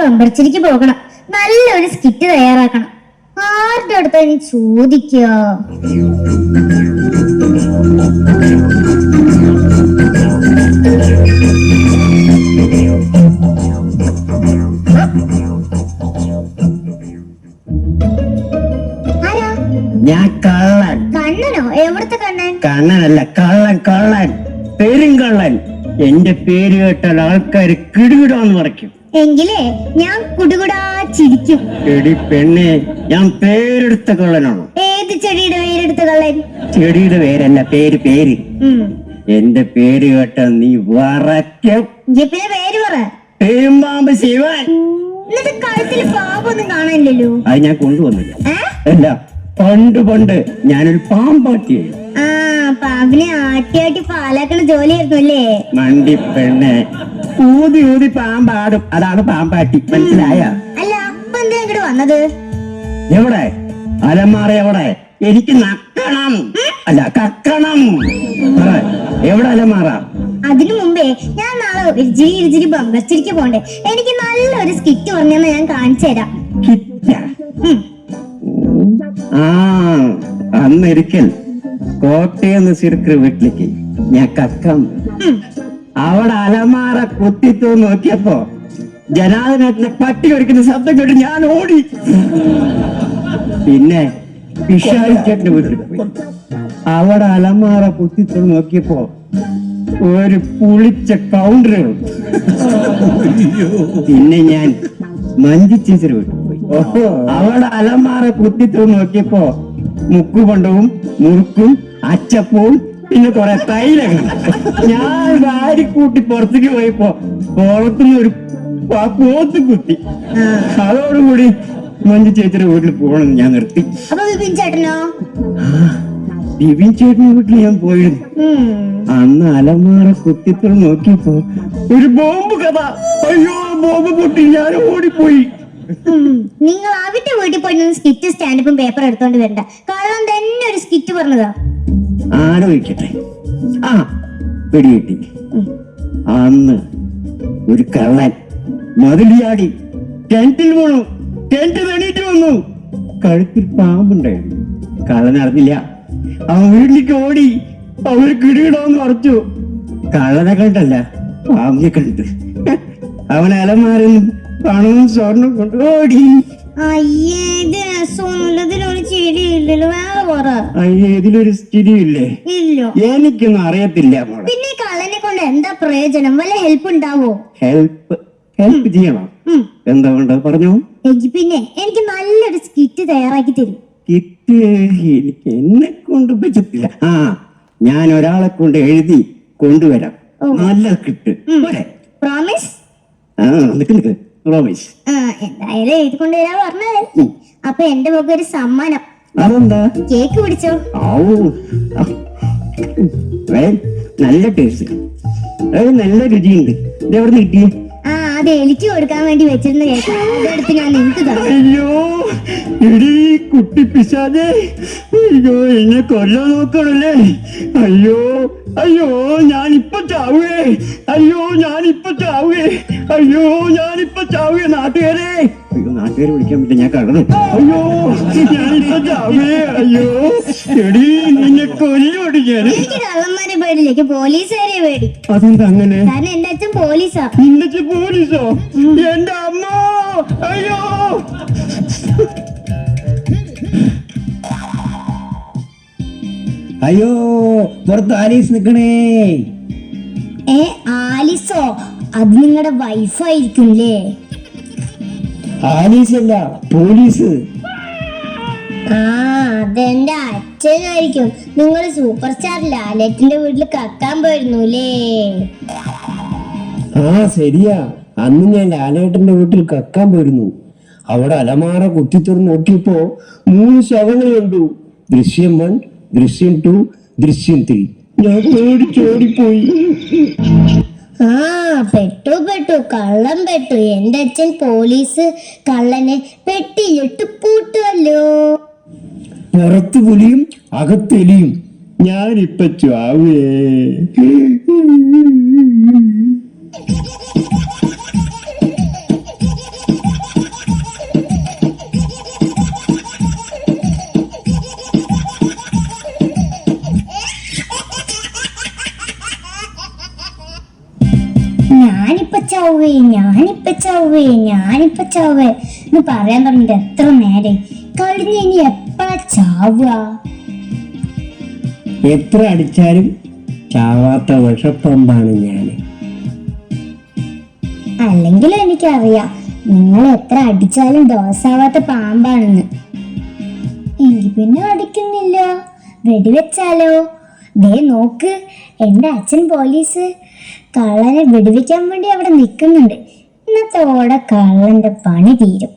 ബമ്പർച്ചിരിക്ക് പോകണം. നല്ലൊരു സ്കിറ്റ് തയ്യാറാക്കണം. ആരുടെ അടുത്താ ഇനി ചോദിക്കുക? ഞാൻ കള്ളൻ. കണ്ണനോ? എവിടത്തെ കണ്ണൻ? കണ്ണനല്ല, കള്ളൻ. കള്ളൻ, പെരുങ്കള്ളൻ. എന്റെ പേര് കേട്ടാൽ ആൾക്കാര് കിടുകിടാന്ന് പറയ്ക്കും. എങ്കിലേ ഞാൻ കുടുകുടാ ചിരിക്കും. എടി പെണ്ണെ, ഞാൻ പേരെടുത്ത കള്ളനാണോ? ഏത് ചെടിയുടെ പേരെടുത്ത കള്ളൻ? ചെടിയുടെ പേരല്ല, പേര്. എന്റെ പേര് കേട്ടാ നീ വറയ്ക്കും. പിന്നെ പേര് പറ. പെരുമ്പാമ്പ് ശിവൻ. എന്നിട്ട് കഴുത്തിൽ പാമ്പൊന്നും കാണാനില്ലല്ലോ. അത് ഞാൻ കൊണ്ടുവന്നില്ല. അല്ല, പണ്ട് ഞാനൊരു പാമ്പാട്ടിയായിരുന്നു. ആ, പാമ്പിനെ ആട്ടി പാലാക്കണ ജോലിയായിരുന്നു അല്ലേ? മണ്ടി പെണ്ണെ, ഊതി പാമ്പാടും. അതാണ് പാമ്പാട്ടി. മനസ്സിലായ? അല്ല, അപ്പൊ എന്താ ഇങ്ങോട്ട് വന്നത്? എവിടെ അലമാറ? എവിടെ? എനിക്ക് നക്കണം, അല്ല കക്കണം. എവിടെ അലമാറ? അതിനു മുമ്പേ ഞാൻ നാളെ ഇരിച്ചിരി ബമ്പർച്ചിരിക്ക് പോണ്ടേ. എനിക്ക് നല്ലൊരു സ്കിറ്റ് പറഞ്ഞെന്ന് ഞാൻ കാണിച്ചു തരാം. അന്നൊരിക്കൽ കോട്ടയം സിർക്കർ വീട്ടിലേക്ക് ഞാൻ കക്കാം. അവിടെ അലമാറ കുത്തിത്തു നോക്കിയപ്പോ ജനാധിപത്യത്തിലെ പട്ടി ഒരിക്കുന്ന ശബ്ദം കേട്ട് ഞാൻ ഓടി. പിന്നെ പിഷാരിച്ചേട്ടന്റെ വീട്ടിൽ പോയി. അവിടെ അലമാറ കുത്തിത്തു നോക്കിയപ്പോ ഒരു പുളിച്ച കൗണ്ടറുകൾ. പിന്നെ ഞാൻ മഞ്ജു ചേച്ചിയുടെ വീട്ടിൽ പോയി. അവിടെ അലമാറ കുത്തിത്തു നോക്കിയപ്പോ മുക്കുകൊണ്ടവും മുറുക്കും അച്ചപ്പവും പിന്നെ കുറെ തൈലങ്ങൾ. ഞാൻ വാരിക്കൂട്ടി പുറത്തേക്ക് പോയപ്പോ പുറത്തുനിന്ന് ഒരു പോത്ത് കുത്തി. അതോടുകൂടി മഞ്ജു ചേച്ചിയുടെ വീട്ടിൽ പോകണമെന്ന് ഞാൻ നിർത്തി. ബിബിൻ ചേട്ടന്റെ വീട്ടിൽ ഞാൻ പോയിരുന്നു. അന്ന് അലമാറ കുത്തിത്തു നോക്കിയപ്പോ ഒരു ബോംബ് കഥ. അയ്യോ, ബോംബ് പൊട്ടി, ഞാൻ ഓടിപ്പോയി. നിങ്ങൾ അവന്റെ വീട്ടിൽ പോയി സ്കിറ്റ് സ്റ്റാൻഡപ്പും പേപ്പർ എടുത്തോണ്ട് വരണ്ട. കള്ളം തന്നെ ഒരു സ്കിറ്റ് പറഞ്ഞതാ. ആലോചിക്കട്ടെ. പിടികിട്ടി. അന്ന് ഒരു കള്ളൻ മതിലിയാടി ടെന്റിൽ വീണു. ടെന്റ് തെണീറ്റ് വന്നു. കഴുത്തിൽ പാമ്പുണ്ടായിരുന്നു. കള്ളൻ അറിഞ്ഞില്ല. അവൻ വീട്ടിലേക്ക് ഓടി. അവര് കിടികിടാന്ന് പറിച്ചു. കള്ളനെ കണ്ടല്ല, പാമ്പിനെ കണ്ടിട്ട് അവൻ അലമാരന്ന് പണവും സ്വർണ്ണം കൊണ്ട് ഓടി. ഇതിലൊരു സ്ഥിതിയില്ലേ? എനിക്കൊന്നും അറിയത്തില്ല. പിന്നെ കള്ളനെ കൊണ്ട് എന്താ പ്രയോജനം? വല്ല ഹെൽപ്പ് ഉണ്ടാവോ? ഹെൽപ്പ് ചെയ്യണം. എന്താ വേണ്ടത് പറഞ്ഞു. പിന്നെ എനിക്ക് നല്ലൊരു സ്കിറ്റ് തയ്യാറാക്കി തരും. സ്കിറ്റ് എനിക്ക് എന്നെ കൊണ്ട് പറ്റത്തില്ല. ഞാൻ ഒരാളെ കൊണ്ട് എഴുതി കൊണ്ടുവരാം. നല്ല സ്കിറ്റ്. പ്രോമിസ്? നിക്ക് പ്രോമിസ്. എന്തായാലും എഴുതി കൊണ്ടുവരാൻ പറഞ്ഞത്. അപ്പൊ എന്റെ മുഖം ഒരു സമ്മാനം. അതെന്താ? കേക്ക് പിടിച്ചോ. നല്ല ടേസ്റ്റ്, നല്ല രുചിയുണ്ട്. ഇതെവിടെ നിന്ന് കിട്ടിയേ? അത് എനിക്ക് കൊടുക്കാൻ വേണ്ടി വെച്ചിരുന്ന കേക്ക്. അതെടുത്ത് ഞാൻ നിനക്ക് തരാം. അയ്യോ ഇടി കുട്ടി പിശാചേ, അയ്യോ എന്നെ കൊല്ലാൻ നോക്കണല്ലേ. അയ്യോ അയ്യോ ഞാനിപ്പൊ ചാവുകേ. അയ്യോ ഞാനിപ്പൊ ചാവുകേ. അയ്യോ ഞാനിപ്പൊ ചാവുകേ. നാട്ടുകാരെ, അയ്യോ നാട്ടുകാരെ വിളിക്കാൻ പറ്റില്ല, ഞാൻ കടന്നു. അയ്യോ ഞാനിപ്പൊ ചാവുകേ. അയ്യോ എടി നിന്നെ കൊല്ലോടി ഞാൻ. എനിക്ക് കള്ളന്മാരെ പേടിലേക്ക് പോലീസുകാരെ പേടി. അതെന്താ അങ്ങനെ? കാരണം എന്റെ അച്ഛൻ പോലീസാ. നിന്റെ അച്ഛൻ പോലീസോ? എന്റെ അമ്മ. അയ്യോ അയ്യോ പുറത്ത് ആലീസ് നിക്കണേ. ആലിസോ? അത് നിങ്ങളുടെ വൈഫായിരിക്കുംല്ലേ? ആലീസ് അല്ല, പോലീസ്. അതെന്റെ അച്ഛനായിരിക്കും. നിങ്ങൾ സൂപ്പർ സ്റ്റാർ ലാലേട്ടന്റെ വീട്ടിൽ കക്കാൻ പോയിരുന്നുല്ലേ? ശരിയാ, അന്ന് ഞാൻ ലാലേട്ടന്റെ വീട്ടിൽ കക്കാൻ പോയിരുന്നു. അവിടെ അലമാറ കുത്തിത്തുറന്ന് നോക്കിയപ്പോ 3 ശവങ്ങൾ കണ്ടു. ദൃശ്യം 1, ദൃശ്യം 2, ദൃശ്യം 3. ഞാൻ ഓടിപ്പോയി. പെട്ടു കള്ളം പെട്ടു. എന്റെ അച്ഛൻ പോലീസ് കള്ളനെ പെട്ടിയിട്ട് പൂട്ടുമല്ലോ. പുറത്തു പുലിയും അകത്തെലിയും. ഞാനിപ്പ ചാവേ. ചാവേ ഞാനിപ്പ ചാവേ എന്ന് പറയാൻ തുടങ്ങിട്ട് എത്ര നേരെ കഴിഞ്ഞ ഇനി എപ്പോഴാ ചാവുക? എത്ര അടിച്ചാലും ചാവാത്ത വിഷപ്പമ്പാണ് ഞാൻ. അല്ലെങ്കിലും എനിക്കറിയാം നിങ്ങൾ എത്ര അടിച്ചാലും ദോസാവാത്ത പാമ്പാണെന്ന്. എങ്കിൽ പിന്നെ അടിക്കുന്നില്ല, വെടിവെച്ചാലോ? ദേ നോക്ക്, എന്റെ അച്ഛൻ പോലീസ് കള്ളനെ വെടിവെക്കാൻ വേണ്ടി അവിടെ നിൽക്കുന്നുണ്ട്. ഇന്നത്തോടെ കള്ളന്റെ പണി തീരും.